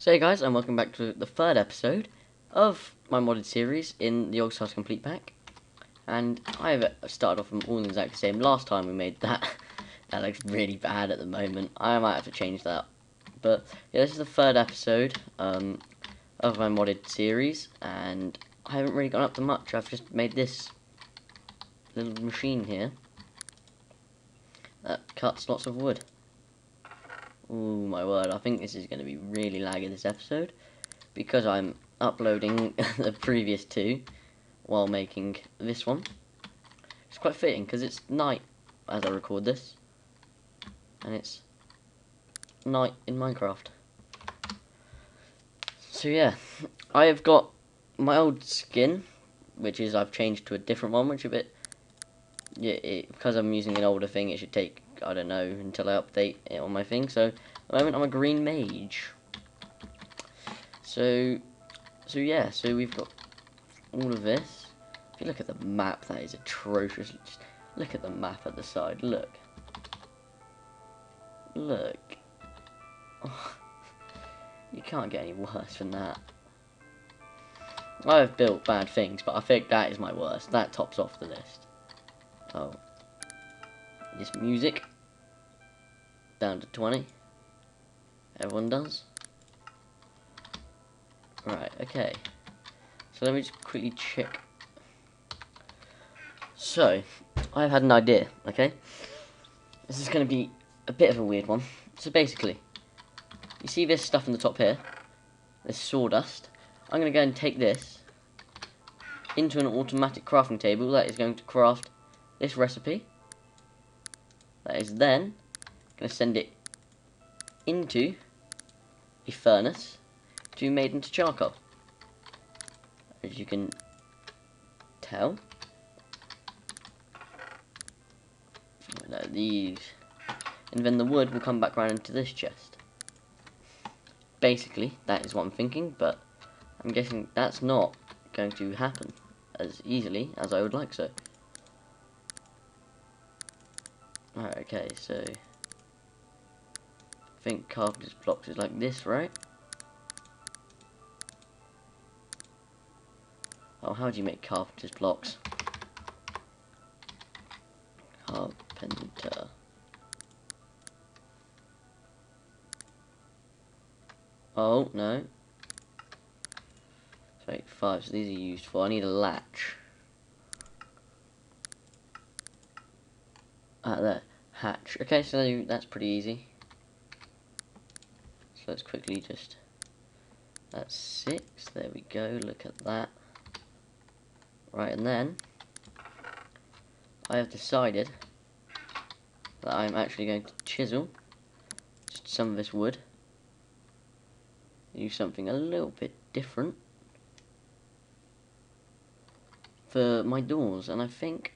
So hey guys, and welcome back to the third episode of my modded series in the Yogscast Complete Pack. And I have started off from all exactly the same. Last time we made that, that looks really bad at the moment. I might have to change that. But yeah, this is the third episode of my modded series, and I haven't really gone up to much. I've just made this little machine here that cuts lots of wood. Oh my word, I think this is going to be really laggy this episode, because I'm uploading the previous two while making this one. It's quite fitting, because it's night as I record this, and it's night in Minecraft. So yeah, I have got my old skin, which is I've changed to a different one, which a bit, yeah, because I'm using an older thing, it should take, I don't know, until I update it on my thing. So at the moment I'm a green mage. So yeah, so we've got all of this. If you look at the map, that is atrocious. Just look at the map at the side. Look. Look. Oh, you can't get any worse than that. I have built bad things, but I think that is my worst. That tops off the list. Oh. This music. Down to 20. Everyone does. Right, okay. So let me just quickly check. So, I've had an idea, okay? This is going to be a bit of a weird one. So basically, you see this stuff in the top here? This sawdust. I'm going to go and take this into an automatic crafting table that is going to craft this recipe. That is then going to send it into a furnace to be made into charcoal. As you can tell. These. And then the wood will come back around into this chest. Basically, that is what I'm thinking, but I'm guessing that's not going to happen as easily as I would like so. Alright, okay, so I think carpenter's blocks is like this, right? Oh, how do you make carpenter's blocks? Carpenter. Oh, no. So 5, so these are used for. I need a latch. Ah, there. Hatch. Okay, so that's pretty easy. So let's quickly just... That's 6. There we go. Look at that. Right, and then I have decided that I'm actually going to chisel just some of this wood. Use something a little bit different for my doors, and I think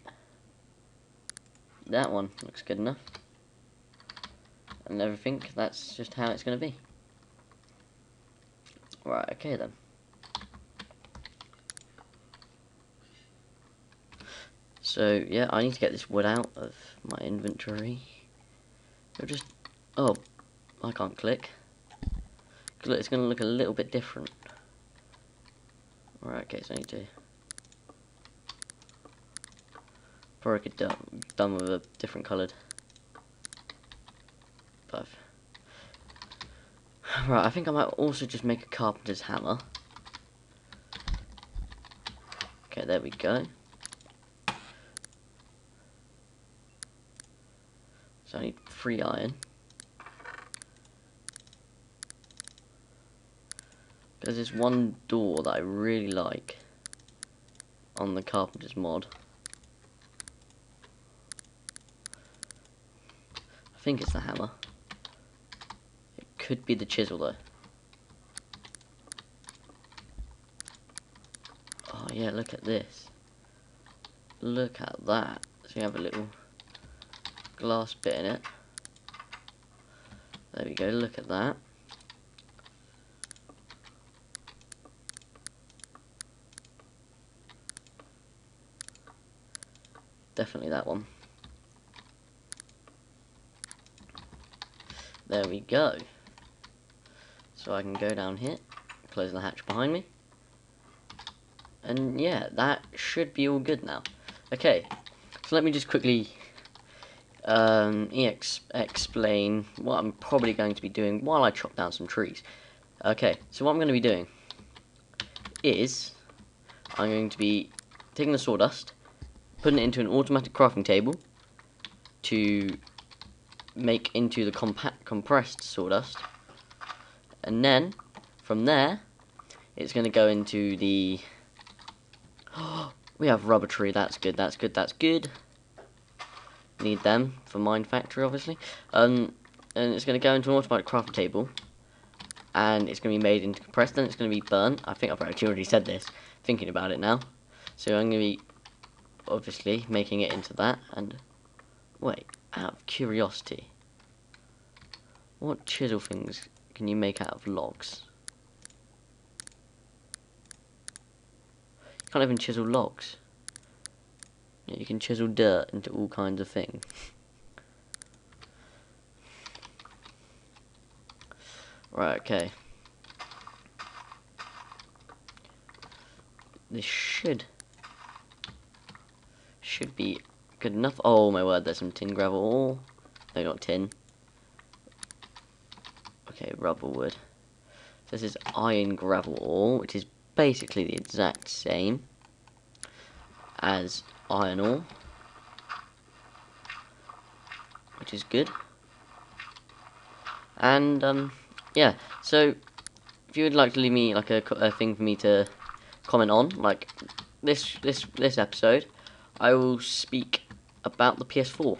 that one looks good enough. And everything, that's just how it's going to be. Right, okay then. So, yeah, I need to get this wood out of my inventory. Or just... Oh, I can't click. Because look, it's going to look a little bit different. Right, okay, so I need to... Probably could done with a different coloured. But right, I think I might also just make a carpenter's hammer. Okay, there we go. So I need 3 iron. There's this one door that I really like on the carpenter's mod. I think it's the hammer. It could be the chisel though. Oh yeah, look at this. Look at that. So you have a little glass bit in it. There we go, look at that. Definitely that one. There we go. So I can go down here, close the hatch behind me. And yeah, that should be all good now. Okay, so let me just quickly explain what I'm probably going to be doing while I chop down some trees. Okay, so what I'm going to be doing is I'm going to be taking the sawdust, putting it into an automatic crafting table to make into the compressed sawdust, and then from there it's going to go into the we have rubber tree. That's good, that's good, that's good. Need them for mine factory, obviously. And it's going to go into an automatic crafting table, and it's going to be made into compressed, then it's going to be burnt. I think I've actually already said this, thinking about it now. So I'm going to be obviously making it into that. And wait, out of curiosity, what chisel things can you make out of logs? You can't even chisel logs. Yeah, you can chisel dirt into all kinds of things. Right, okay. This should be good enough. Oh my word, there's some tin gravel ore. No, not tin. Okay, rubber wood. This is iron gravel ore, which is basically the exact same as iron ore, which is good. And yeah, so if you would like to leave me like a thing for me to comment on, like this episode, I will speak about the PS4,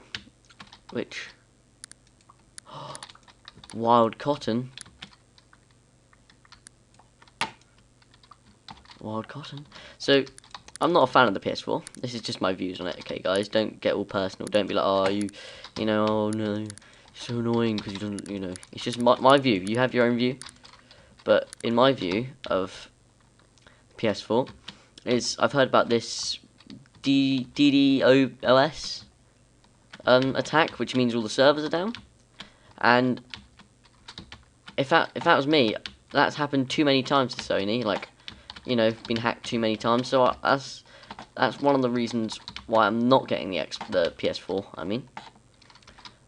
which wild cotton. So I'm not a fan of the PS4. This is just my views on it, okay, guys? Don't get all personal. Don't be like, oh, you know, oh no, so annoying because you don't, you know. It's just my view. You have your own view, but in my view of PS4, is I've heard about this DDoS attack, which means all the servers are down. And if that was me, that's happened too many times to Sony. Like, you know, been hacked too many times. So that's one of the reasons why I'm not getting the PS4. I mean,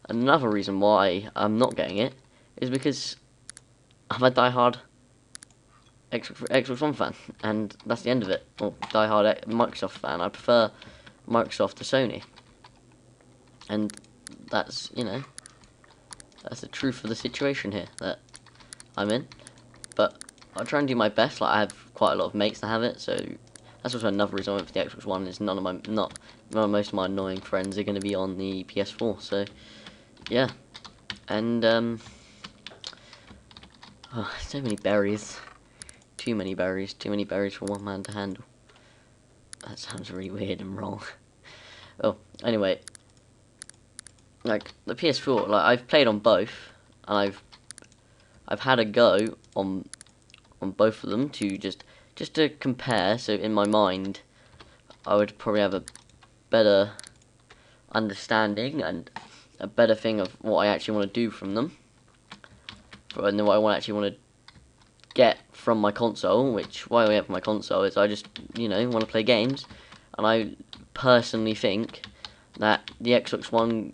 another reason why I'm not getting it is because I'm a diehard Xbox One fan, and that's the end of it. Or diehard Microsoft fan. I prefer Microsoft to Sony, and that's, you know, that's the truth of the situation here that I'm in. But I'll try and do my best. Like, I have quite a lot of mates that have it, so that's also another reason I went for the Xbox One. Is most of my annoying friends are going to be on the PS4. So yeah, and oh, so many berries, too many berries for one man to handle. That sounds really weird and wrong. Oh, anyway, like the PS4, like I've played on both, and I've had a go on both of them to just to compare. So in my mind, I would probably have a better understanding and a better thing of what I actually want to do from them, and what I actually want to get from my console. Which why I have my console is I just, you know, want to play games, and I personally think that the Xbox One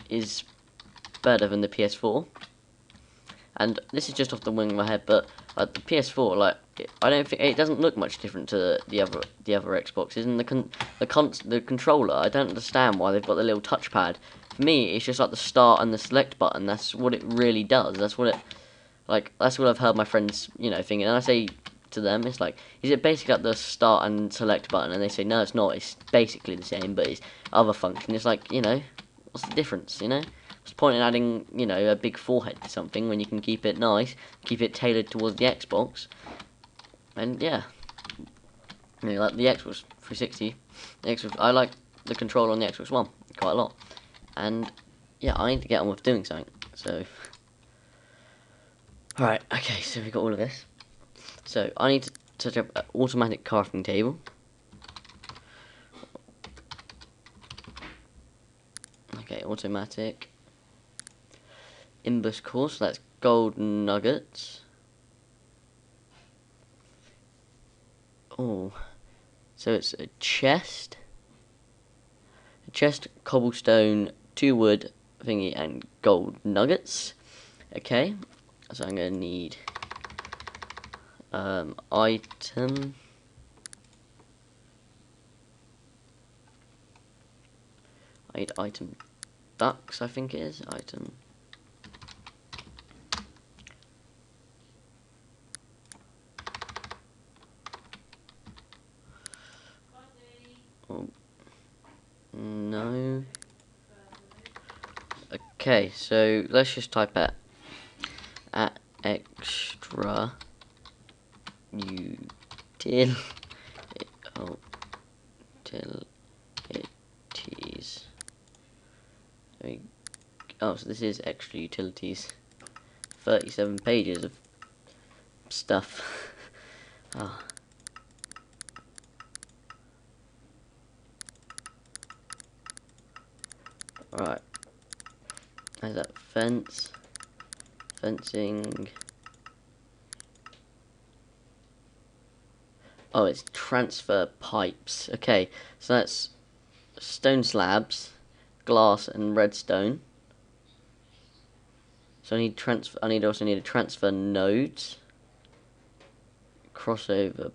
is better than the PS4. And this is just off the wing of my head, but the PS4, like, I don't think it doesn't look much different to the other Xboxes, and the controller, I don't understand why they've got the little touchpad. For me, it's just like the start and the select button. That's what it really does. That's what I've heard my friends, you know, thinking. And I say to them, it's like, is it basically like the start and select button? And they say, no, it's not. It's basically the same, but it's other function. It's like, you know, what's the difference? You know. What's the point in adding, you know, a big forehead to something when you can keep it nice, keep it tailored towards the Xbox? And yeah, you know, like the Xbox 360, I like the controller on the Xbox One quite a lot. And yeah, I need to get on with doing something. So, alright, okay, so we got all of this. So I need to set up an automatic crafting table. Okay, automatic. Imbus core, so that's gold nuggets. So it's a chest, cobblestone, 2 wood thingy, and gold nuggets. Okay, so I'm gonna need item. I need item ducks, I think it is. Item. Oh, no. Okay, so let's just type it at extra utilities. Oh, so this is extra utilities. 37 pages of stuff. Oh. Right. There's that fence. Fencing. Oh, it's transfer pipes. Okay, so that's stone slabs, glass, and redstone. So I need also need a transfer nodes, crossover,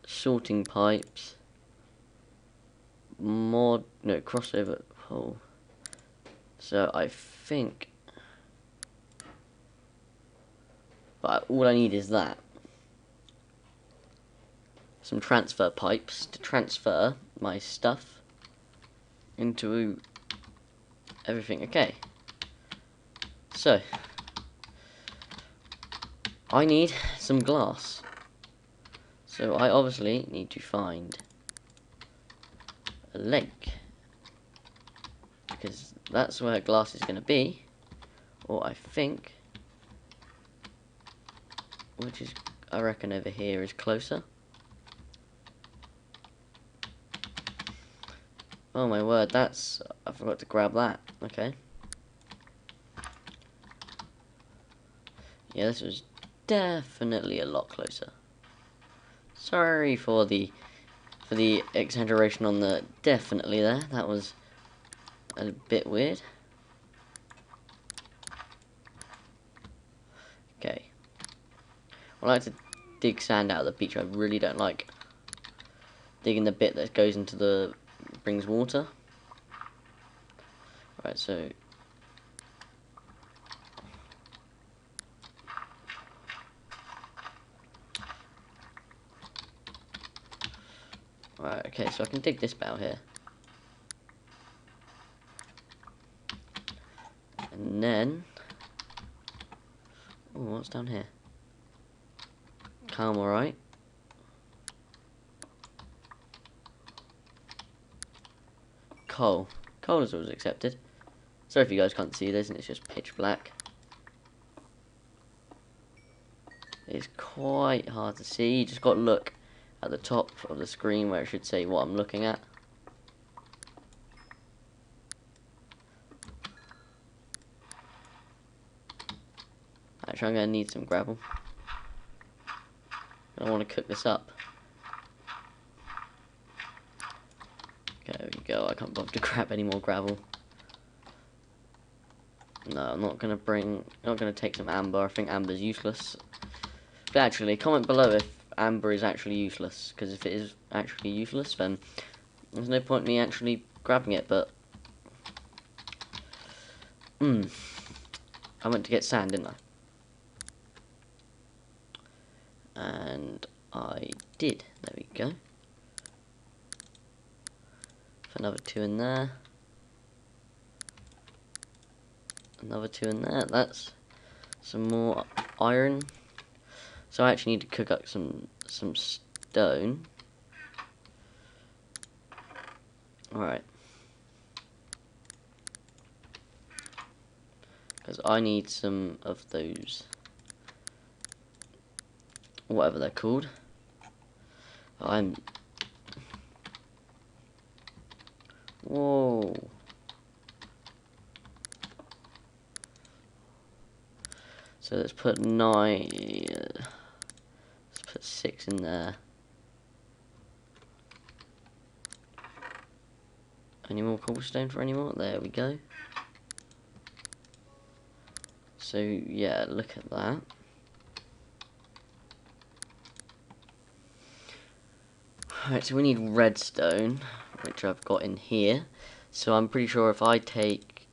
sorting pipes, crossover hole. So I think, but all I need is that. Some transfer pipes to transfer my stuff into everything. Okay. So I need some glass. So I obviously need to find a lake, because that's where glass is going to be, or I think, which is, I reckon over here is closer. Oh my word, I forgot to grab that. Okay. Yeah, this was definitely a lot closer. Sorry for the exaggeration on the definitely there. That was a bit weird. Okay. I like to dig sand out of the beach. I really don't like digging the bit that goes into the brings water. Right, so right, okay, so I can dig this bit out here. And then oh, what's down here? Calm, alright. Coal. Coal is always accepted. Sorry if you guys can't see this and it's just pitch black. It's quite hard to see. You just got to look at the top of the screen where it should say what I'm looking at. Actually, I'm going to need some gravel. I don't want to cook this up. Okay, there we go. I can't bother to grab any more gravel. No, I'm not going to take some amber. I think amber's useless. But actually, comment below if amber is actually useless. Because if it is actually useless, then there's no point in me actually grabbing it. But I went to get sand, didn't I? And I did. There we go. Another 2 in there. Another 2 in there. That's some more iron. So I actually need to cook up some stone. Alright. Because I need some of those, whatever they're called. Whoa. So let's put 9. Let's put 6 in there. Any more cobblestone for any more? There we go. So, yeah, look at that. Alright, so we need redstone, which I've got in here. So I'm pretty sure if I take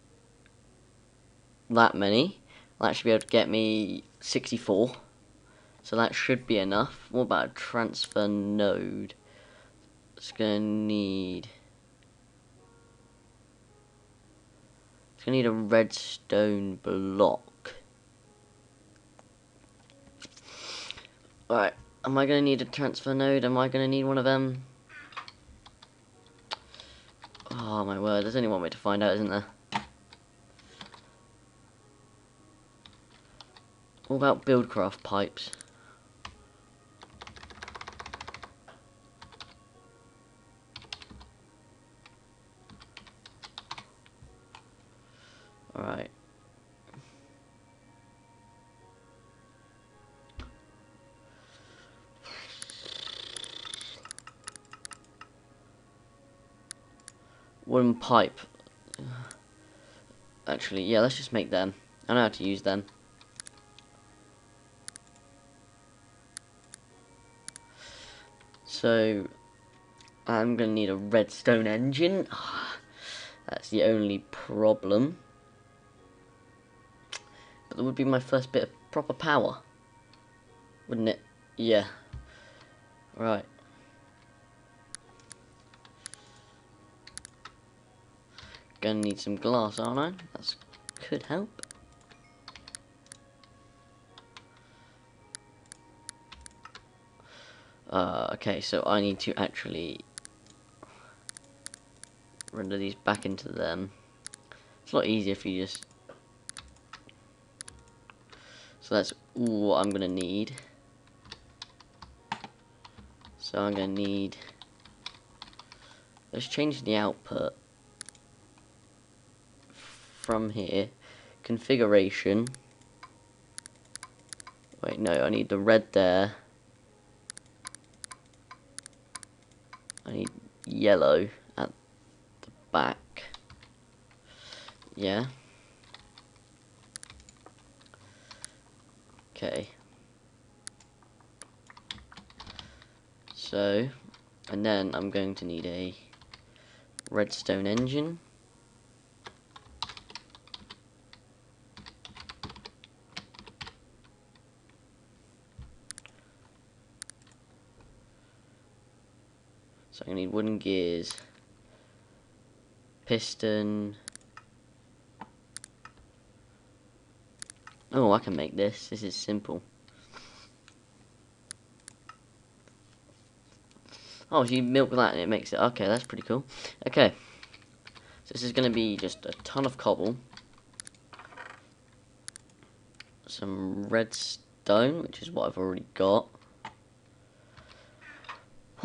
that many, that should be able to get me 64. So that should be enough. What about a transfer node? It's gonna need a redstone block. Alright, am I gonna need a transfer node? Am I gonna need one of them? Oh my word, there's only one way to find out, isn't there? What about buildcraft pipes? Alright. Wooden pipe. Actually, yeah, let's just make them. I know how to use them. So, I'm gonna need a redstone engine. That's the only problem. But that would be my first bit of proper power. Wouldn't it? Yeah. Right. Gonna need some glass, aren't I? That could help. Okay, so I need to actually render these back into them. It's a lot easier if you just... So that's what I'm gonna need. So I'm gonna need... Let's change the output from here. Configuration. Wait, no, I need the red there. I need yellow at the back. Yeah. Okay. So, and then I'm going to need a redstone engine. So I'm going to need wooden gears, piston. Oh, I can make this. This is simple. Oh, so you milk that and it makes it. Okay, that's pretty cool. Okay. So this is going to be just a ton of cobble. Some redstone, which is what I've already got.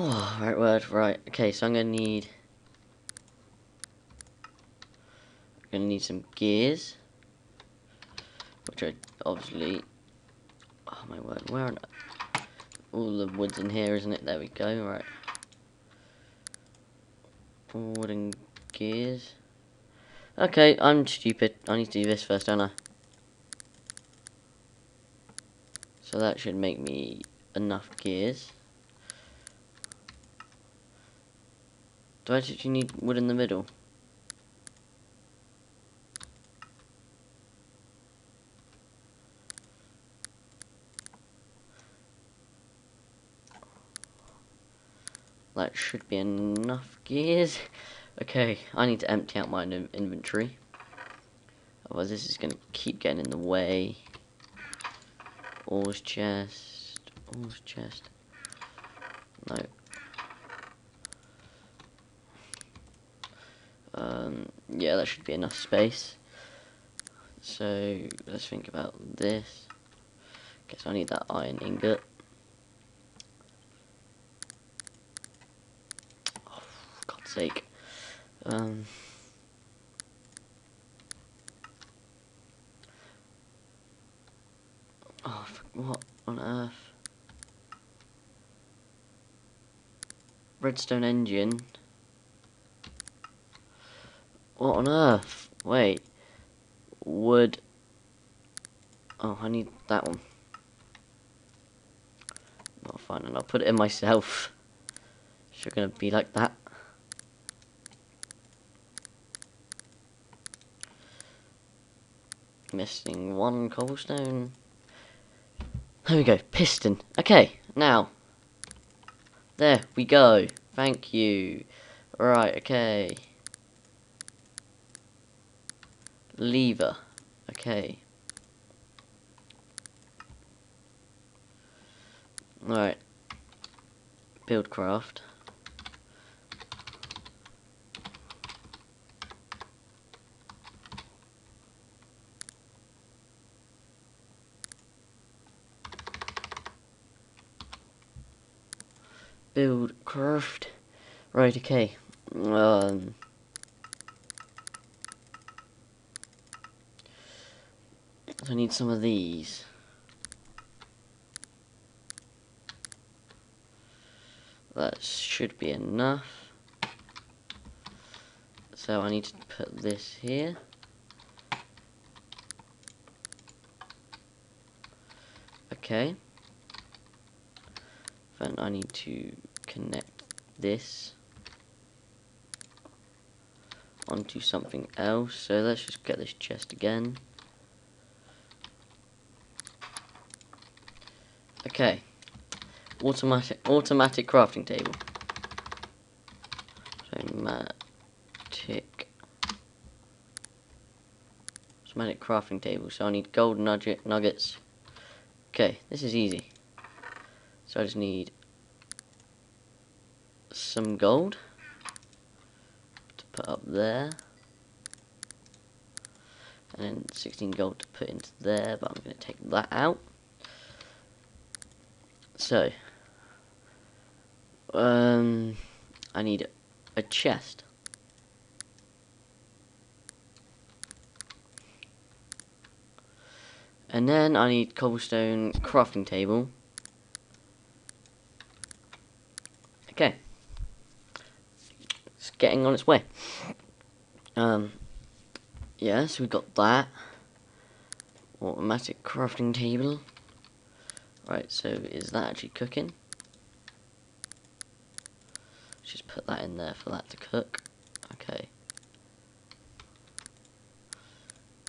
Oh, right word, right. Okay, so I'm going to need... some gears. Which I obviously... Oh my word, where on... All the wood's in here, isn't it? There we go, right. Wooden gears. Okay, I'm stupid. I need to do this first, don't I? So that should make me enough gears. Do I actually need wood in the middle? That should be enough gears. Okay, I need to empty out my inventory. Otherwise this is going to keep getting in the way. Ores chest. Ores chest. No. Yeah, that should be enough space. So, let's think about this. Guess I need that iron ingot. Oh, for God's sake. Oh, what on earth? Redstone engine. What on earth? Wait. Wood. Oh, I need that one. Not fine, and I'll put it in myself. It's gonna be like that. Missing one cobblestone. There we go. Piston. Okay, now. There we go. Thank you. Right, okay. Lever. Okay. Alright. Build craft. Build craft. Right, okay. So I need some of these. That should be enough. So I need to put this here. Okay. Then I need to connect this onto something else. So let's just get this chest again. Okay. Automatic crafting table. Automatic crafting table. So I need gold nuggets. Okay, this is easy. So I just need some gold to put up there, and then 16 gold to put into there, but I'm going to take that out. So I need a chest. And then I need cobblestone crafting table. Okay. It's getting on its way. Yeah, so we got that. Automatic crafting table. Right, so is that actually cooking? Let's just put that in there for that to cook. Okay.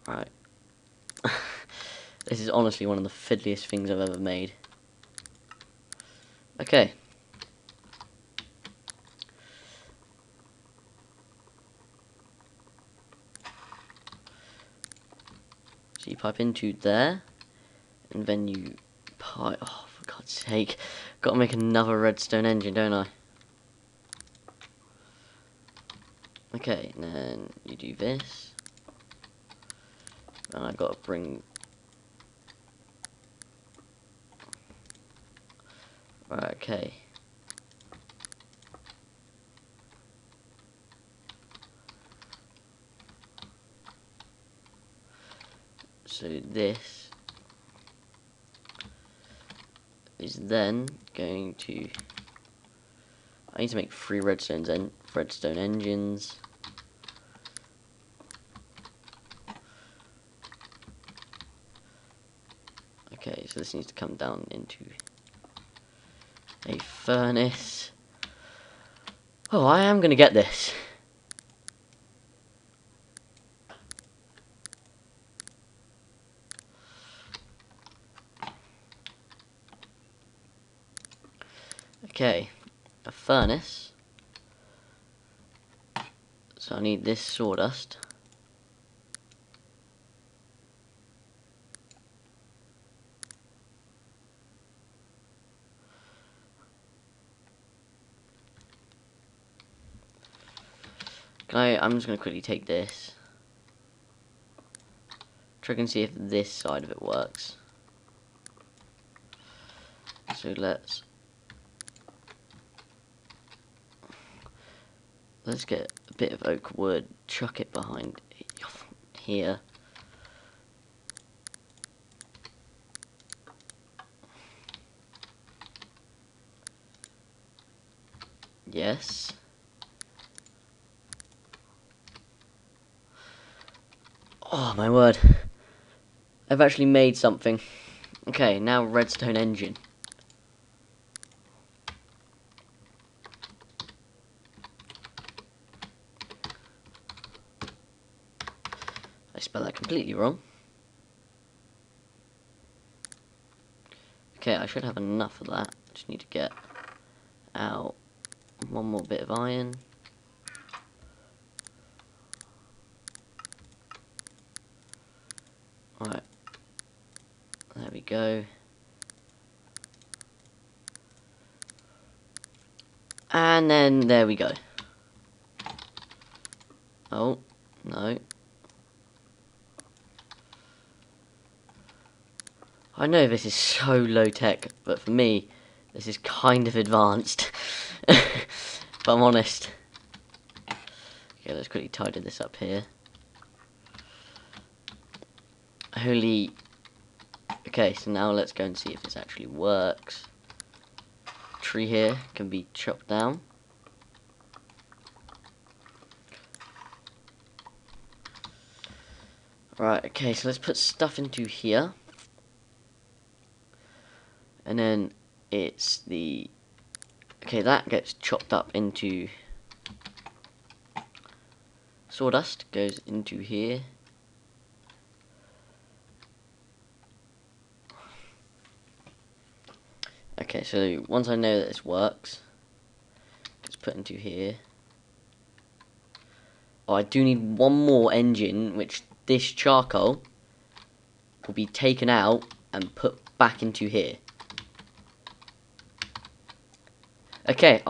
Right. This is honestly one of the fiddliest things I've ever made. Okay. So you pipe into there, and then you pipe... Oh, for God's sake. Got to make another redstone engine, don't I? Okay, and then you do this. And I got to bring... Right, okay. So this is then going to... I need to make 3 redstone engines. Okay, so this needs to come down into a furnace. Oh, I am going to get this. Okay, a furnace. So I need this sawdust. I'm just going to quickly take this. Try and see if this side of it works. So let's get a bit of oak wood, chuck it behind here. Yes. Oh my word. I've actually made something. Okay, now redstone engine. I spelled that completely wrong. Okay, I should have enough of that. Just need to get out one more bit of iron. Right. There we go. And then there we go. Oh, no. I know this is so low tech, but for me, this is kind of advanced. If I'm honest. Okay, let's quickly tidy this up here. Holy. Okay, so now let's go and see if this actually works. Tree here can be chopped down. Right, okay, so let's put stuff into here. And then it's the... Okay, that gets chopped up into... Sawdust goes into here. Okay, so once I know that this works, it's put into here. Oh, I do need one more engine, which this charcoal will be taken out and put back into here. Okay,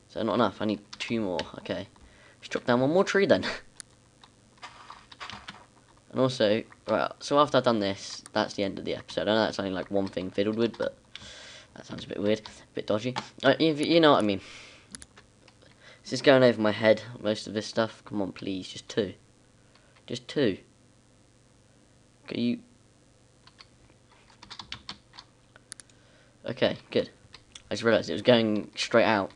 So not enough, I need 2 more, okay. Let's chop down one more tree then. And also, right, so after I've done this, that's the end of the episode. I know that's only like one thing fiddled with, but that sounds a bit weird, a bit dodgy. You know what I mean. This is going over my head, most of this stuff. Come on, please, just 2. Just 2. Okay, you... Okay, good. I just realised it was going straight out.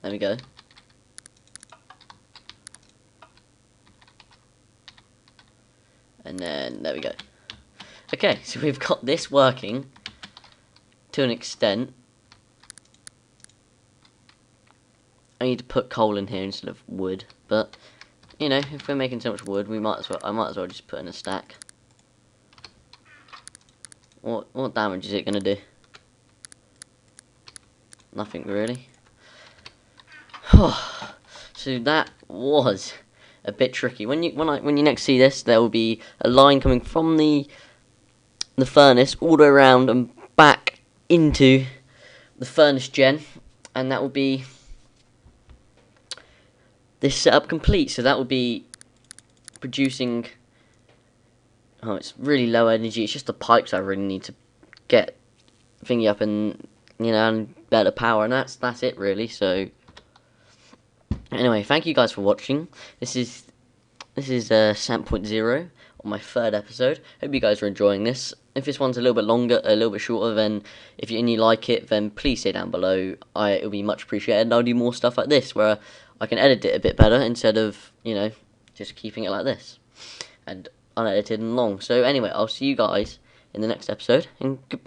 There we go. And then, there we go. Okay, so we've got this working to an extent. I need to put coal in here instead of wood, but, you know, if we're making so much wood, I might as well just put in a stack. What damage is it going to do? Nothing really. So that was a bit tricky. When you next see this, there will be a line coming from the furnace all the way around and back into the furnace gen, and that will be this setup complete. So that will be producing. Oh, it's really low energy. It's just the pipes I really need to get thingy up and and better power, and that's it really. So anyway, thank you guys for watching. This is Samp.0 on my 3rd episode. Hope you guys are enjoying this. If this one's a little bit longer, a little bit shorter, then if you like it, then please say down below. It'll be much appreciated, and I'll do more stuff like this where I can edit it a bit better instead of just keeping it like this and unedited and long. So anyway, I'll see you guys in the next episode, and goodbye.